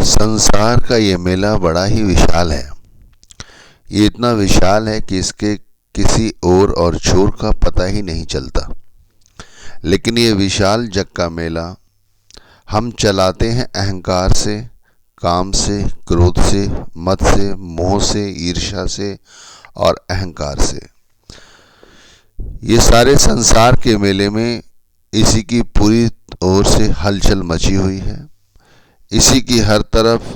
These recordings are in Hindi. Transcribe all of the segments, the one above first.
संसार का ये मेला बड़ा ही विशाल है। ये इतना विशाल है कि इसके किसी ओर और छोर का पता ही नहीं चलता। लेकिन ये विशाल जग का मेला हम चलाते हैं अहंकार से, काम से, क्रोध से, मद से, मोह से, ईर्ष्या से और अहंकार से। ये सारे संसार के मेले में इसी की पूरी ओर से हलचल मची हुई है। इसी की हर तरफ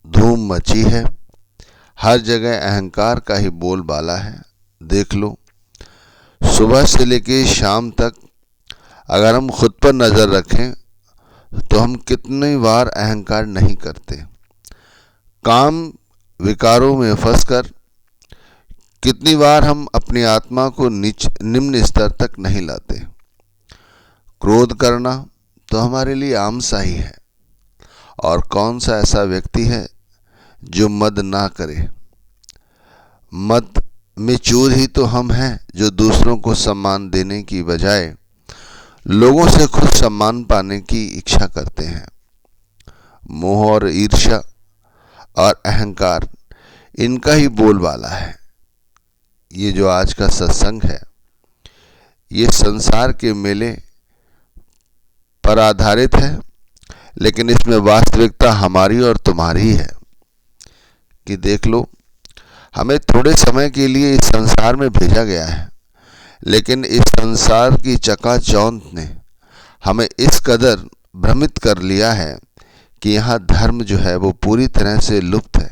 धूम मची है। हर जगह अहंकार का ही बोलबाला है। देख लो, सुबह से लेकर शाम तक अगर हम खुद पर नज़र रखें तो हम कितनी बार अहंकार नहीं करते। काम विकारों में फंसकर कितनी बार हम अपनी आत्मा को निम्न स्तर तक नहीं लाते। क्रोध करना तो हमारे लिए आम सा ही है। और कौन सा ऐसा व्यक्ति है जो मद ना करे। मद में चूर ही तो हम हैं जो दूसरों को सम्मान देने की बजाय लोगों से खुद सम्मान पाने की इच्छा करते हैं। मोह और ईर्ष्या और अहंकार, इनका ही बोलबाला है। ये जो आज का सत्संग है, ये संसार के मेले पर आधारित है, लेकिन इसमें वास्तविकता हमारी और तुम्हारी है। कि देख लो, हमें थोड़े समय के लिए इस संसार में भेजा गया है, लेकिन इस संसार की चकाचौंध ने हमें इस कदर भ्रमित कर लिया है कि यहाँ धर्म जो है वो पूरी तरह से लुप्त है।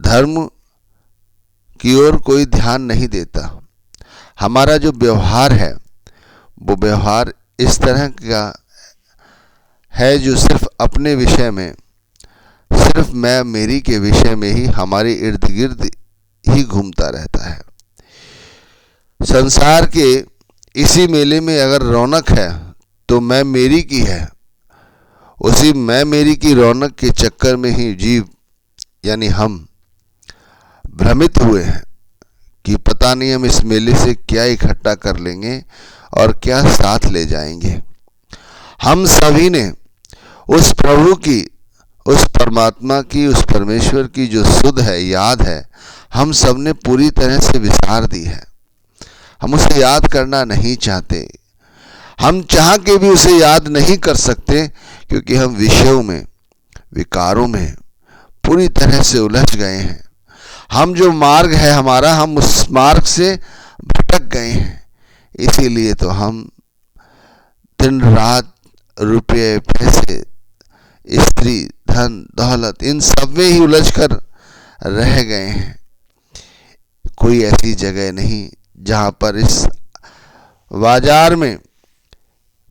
धर्म की ओर कोई ध्यान नहीं देता। हमारा जो व्यवहार है वो व्यवहार इस तरह का है जो सिर्फ अपने विषय में, सिर्फ मैं मेरी के विषय में ही हमारे इर्द गिर्द ही घूमता रहता है। संसार के इसी मेले में अगर रौनक है तो मैं मेरी की है। उसी मैं मेरी की रौनक के चक्कर में ही जीव यानी हम भ्रमित हुए हैं कि पता नहीं हम इस मेले से क्या इकट्ठा कर लेंगे और क्या साथ ले जाएंगे। हम सभी ने उस प्रभु की, उस परमात्मा की, उस परमेश्वर की जो सुध है, याद है, हम सब ने पूरी तरह से विसार दी है। हम उसे याद करना नहीं चाहते। हम चाह के भी उसे याद नहीं कर सकते क्योंकि हम विषयों में, विकारों में पूरी तरह से उलझ गए हैं। हम जो मार्ग है हमारा, हम उस मार्ग से भटक गए हैं। इसीलिए तो हम दिन रात रुपये, पैसे, स्त्री, धन, दौलत, इन सब में ही उलझ कर रह गए हैं। कोई ऐसी जगह नहीं जहाँ पर इस बाजार में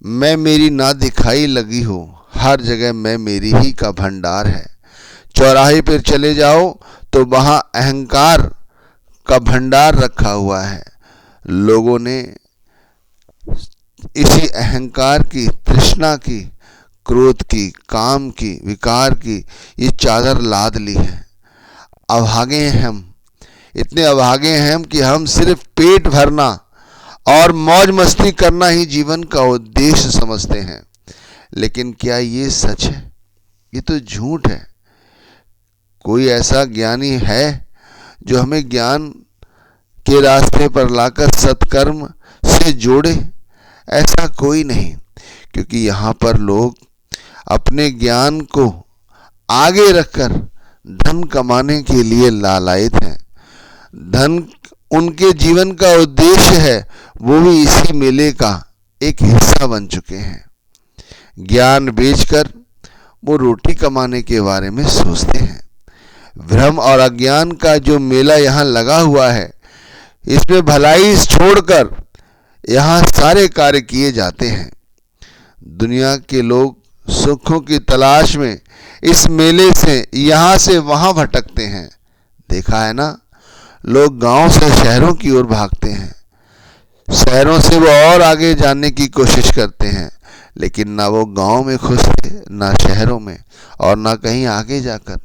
मैं मेरी ना दिखाई लगी हो। हर जगह मैं मेरी ही का भंडार है। चौराहे पर चले जाओ तो वहाँ अहंकार का भंडार रखा हुआ है। लोगों ने इसी अहंकार की, तृष्णा की, क्रोध की, काम की, विकार की ये चादर लाद ली है। अभागे हैं हम, इतने अभागे हैं हम कि हम सिर्फ पेट भरना और मौज मस्ती करना ही जीवन का उद्देश्य समझते हैं। लेकिन क्या ये सच है? ये तो झूठ है। कोई ऐसा ज्ञानी है जो हमें ज्ञान के रास्ते पर लाकर सत्कर्म से जोड़े? ऐसा कोई नहीं, क्योंकि यहाँ पर लोग अपने ज्ञान को आगे रखकर धन कमाने के लिए लालायित हैं। धन उनके जीवन का उद्देश्य है, वो भी इसी मेले का एक हिस्सा बन चुके हैं। ज्ञान बेचकर वो रोटी कमाने के बारे में सोचते हैं। भ्रम और अज्ञान का जो मेला यहाँ लगा हुआ है, इसमें भलाई छोड़कर यहाँ सारे कार्य किए जाते हैं। दुनिया के लोग सुखों की तलाश में इस मेले से यहाँ से वहाँ भटकते हैं। देखा है ना, लोग गांव से शहरों की ओर भागते हैं। शहरों से वो और आगे जाने की कोशिश करते हैं, लेकिन ना वो गांव में खुश थे, ना शहरों में, और ना कहीं आगे जाकर।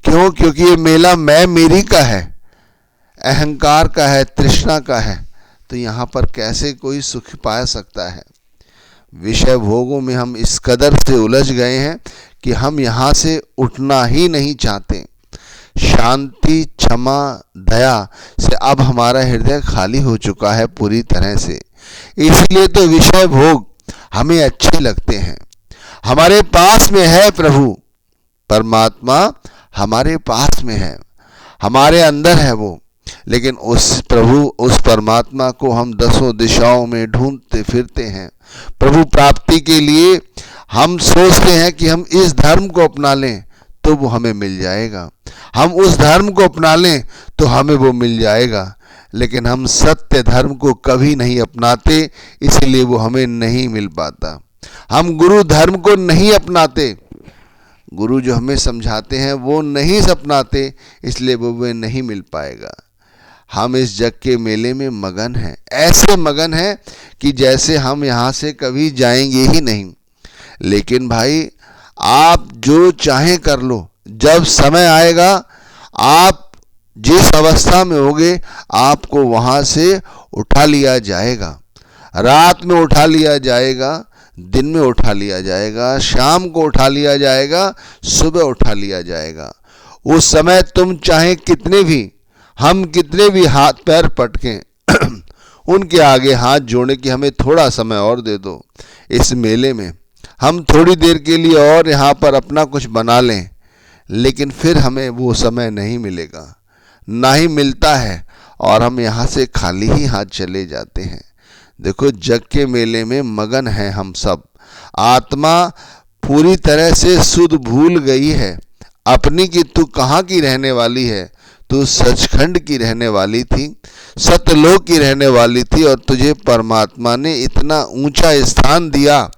क्यों? क्योंकि ये मेला मैं मेरी का है, अहंकार का है, तृष्णा का है। तो यहाँ पर कैसे कोई सुख पा सकता है? विषय भोगों में हम इस कदर से उलझ गए हैं कि हम यहाँ से उठना ही नहीं चाहते। शांति, क्षमा, दया से अब हमारा हृदय खाली हो चुका है पूरी तरह से। इसलिए तो विषय भोग हमें अच्छे लगते हैं। हमारे पास में है प्रभु, परमात्मा हमारे पास में है, हमारे अंदर है वो, लेकिन उस प्रभु, उस परमात्मा को हम दसों दिशाओं में ढूंढते फिरते हैं। प्रभु प्राप्ति के लिए हम सोचते हैं कि हम इस धर्म को अपना लें तो वो हमें मिल जाएगा, हम उस धर्म को अपना लें तो हमें वो मिल जाएगा, लेकिन हम सत्य धर्म को कभी नहीं अपनाते, इसलिए वो हमें नहीं मिल पाता। हम गुरु धर्म को नहीं अपनाते, गुरु जो हमें समझाते हैं वो नहीं अपनाते, इसलिए वो नहीं मिल पाएगा। हम इस जग के मेले में मगन हैं, ऐसे मगन हैं कि जैसे हम यहाँ से कभी जाएंगे ही नहीं। लेकिन भाई आप जो चाहें कर लो, जब समय आएगा आप जिस अवस्था में होगे आपको वहाँ से उठा लिया जाएगा। रात में उठा लिया जाएगा, दिन में उठा लिया जाएगा, शाम को उठा लिया जाएगा, सुबह उठा लिया जाएगा। उस समय तुम चाहे कितने भी, हम कितने भी हाथ पैर पटकें उनके आगे हाथ जोड़े कि हमें थोड़ा समय और दे दो, इस मेले में हम थोड़ी देर के लिए और यहाँ पर अपना कुछ बना लें, लेकिन फिर हमें वो समय नहीं मिलेगा, ना ही मिलता है, और हम यहाँ से खाली ही हाथ चले जाते हैं। देखो जग के मेले में मगन हैं हम सब। आत्मा पूरी तरह से सुध भूल गई है अपनी कि तू कहाँ की रहने वाली है। तू सचखंड की रहने वाली थी, सत्यलोक की रहने वाली थी, और तुझे परमात्मा ने इतना ऊंचा स्थान दिया,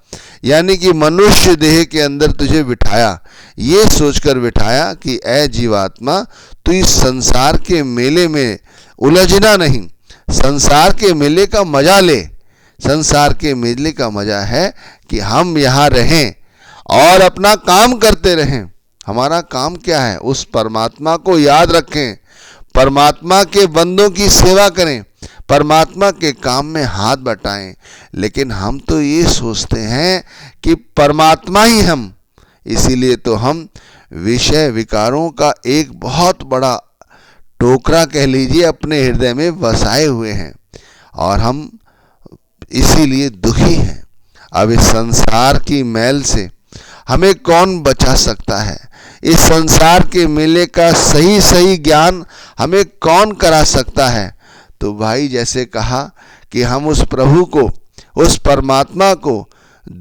यानी कि मनुष्य देह के अंदर तुझे बिठाया, ये सोचकर बिठाया कि ऐ जीवात्मा तू इस संसार के मेले में उलझना नहीं, संसार के मेले का मजा ले। संसार के मेले का मजा है कि हम यहाँ रहें और अपना काम करते रहें। हमारा काम क्या है? उस परमात्मा को याद रखें, परमात्मा के बंदों की सेवा करें, परमात्मा के काम में हाथ बटाएं। लेकिन हम तो ये सोचते हैं कि परमात्मा ही हम, इसीलिए तो हम विषय विकारों का एक बहुत बड़ा टोकरा कह लीजिए अपने हृदय में बसाए हुए हैं, और हम इसीलिए दुखी हैं। अब इस संसार की मैल से हमें कौन बचा सकता है? इस संसार के मेले का सही सही ज्ञान हमें कौन करा सकता है? तो भाई जैसे कहा कि हम उस प्रभु को, उस परमात्मा को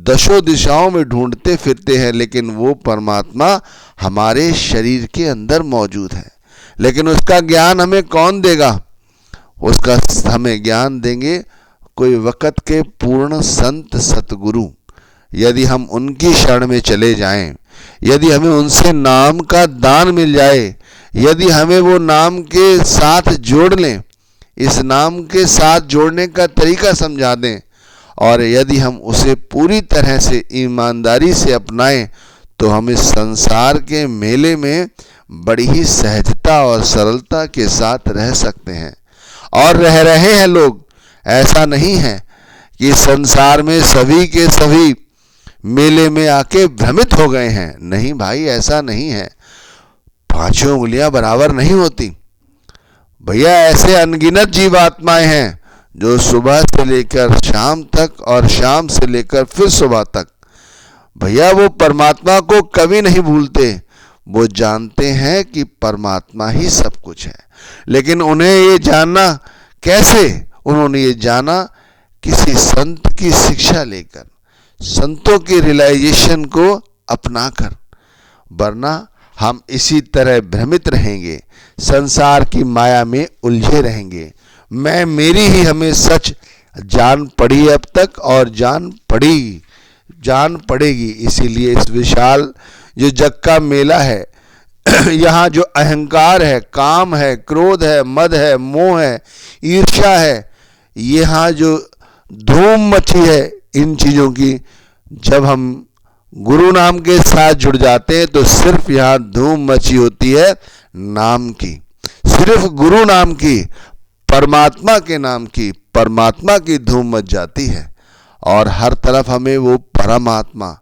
दशों दिशाओं में ढूंढते फिरते हैं, लेकिन वो परमात्मा हमारे शरीर के अंदर मौजूद है, लेकिन उसका ज्ञान हमें कौन देगा? उसका हमें ज्ञान देंगे कोई वक़्त के पूर्ण संत सतगुरु। यदि हम उनकी शरण में चले जाएं, यदि हमें उनसे नाम का दान मिल जाए, यदि हमें वो नाम के साथ जोड़ लें, इस नाम के साथ जोड़ने का तरीका समझा दें, और यदि हम उसे पूरी तरह से ईमानदारी से अपनाएं, तो हम इस संसार के मेले में बड़ी ही सहजता और सरलता के साथ रह सकते हैं, और रह रहे हैं लोग। ऐसा नहीं है कि संसार में सभी के सभी मेले में आके भ्रमित हो गए हैं। नहीं भाई, ऐसा नहीं है। पांचों उंगलियां बराबर नहीं होती भैया। ऐसे अनगिनत जीवात्माएं हैं जो सुबह से लेकर शाम तक और शाम से लेकर फिर सुबह तक भैया वो परमात्मा को कभी नहीं भूलते। वो जानते हैं कि परमात्मा ही सब कुछ है, लेकिन उन्हें ये जानना कैसे? उन्होंने ये जाना किसी संत की शिक्षा लेकर, संतों की रियलाइजेशन को अपनाकर। वरना हम इसी तरह भ्रमित रहेंगे, संसार की माया में उलझे रहेंगे। मैं मेरी ही हमें सच जान पड़ी अब तक, और जान पड़ेगी। इसीलिए इस विशाल जो जग का मेला है यहाँ जो अहंकार है, काम है, क्रोध है, मद है, मोह है, ईर्ष्या है, यहाँ जो धूम मची है इन चीज़ों की, जब हम गुरु नाम के साथ जुड़ जाते हैं तो सिर्फ यहाँ धूम मची होती है नाम की, सिर्फ गुरु नाम की, परमात्मा के नाम की, परमात्मा की धूम मच जाती है। और हर तरफ हमें वो परमात्मा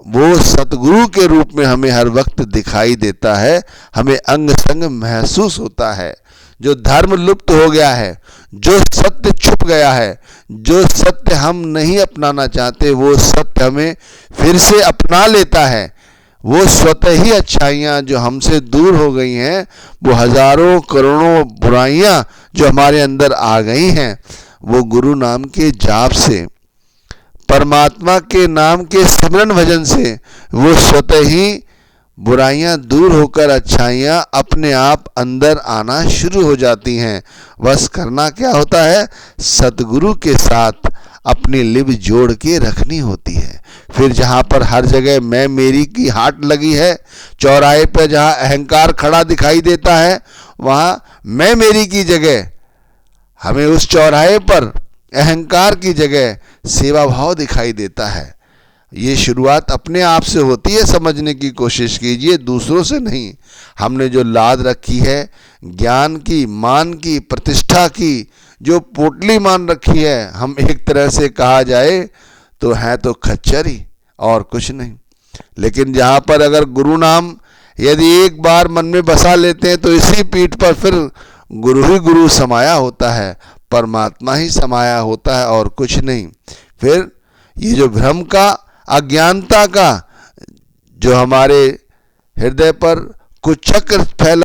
वो सतगुरु के रूप में हमें हर वक्त दिखाई देता है, हमें अंग संग महसूस होता है। जो धर्म लुप्त हो गया है, जो सत्य छुप गया है, जो सत्य हम नहीं अपनाना चाहते, वो सत्य हमें फिर से अपना लेता है। वो स्वतः ही अच्छाइयाँ जो हमसे दूर हो गई हैं, वो हजारों करोड़ों बुराइयाँ जो हमारे अंदर आ गई हैं, वो गुरु नाम के जाप से, परमात्मा के नाम के सिमरन भजन से, वो स्वतः ही बुराइयां दूर होकर अच्छाइयां अपने आप अंदर आना शुरू हो जाती हैं। बस करना क्या होता है, सतगुरु के साथ अपनी लिव जोड़ के रखनी होती है। फिर जहाँ पर हर जगह मैं मेरी की हाट लगी है, चौराहे पर जहाँ अहंकार खड़ा दिखाई देता है, वहाँ मैं मेरी की जगह हमें उस चौराहे पर अहंकार की जगह सेवा भाव दिखाई देता है। ये शुरुआत अपने आप से होती है, समझने की कोशिश कीजिए, दूसरों से नहीं। हमने जो लाद रखी है ज्ञान की, मान की, प्रतिष्ठा की, जो पोटली मान रखी है, हम एक तरह से कहा जाए तो है तो खच्चर ही और कुछ नहीं। लेकिन जहाँ पर अगर गुरु नाम यदि एक बार मन में बसा लेते हैं तो इसी पीठ पर फिर गुरु ही गुरु समाया होता है, परमात्मा ही समाया होता है और कुछ नहीं। फिर ये जो भ्रम का, अज्ञानता का जो हमारे हृदय पर कुचक्र फैला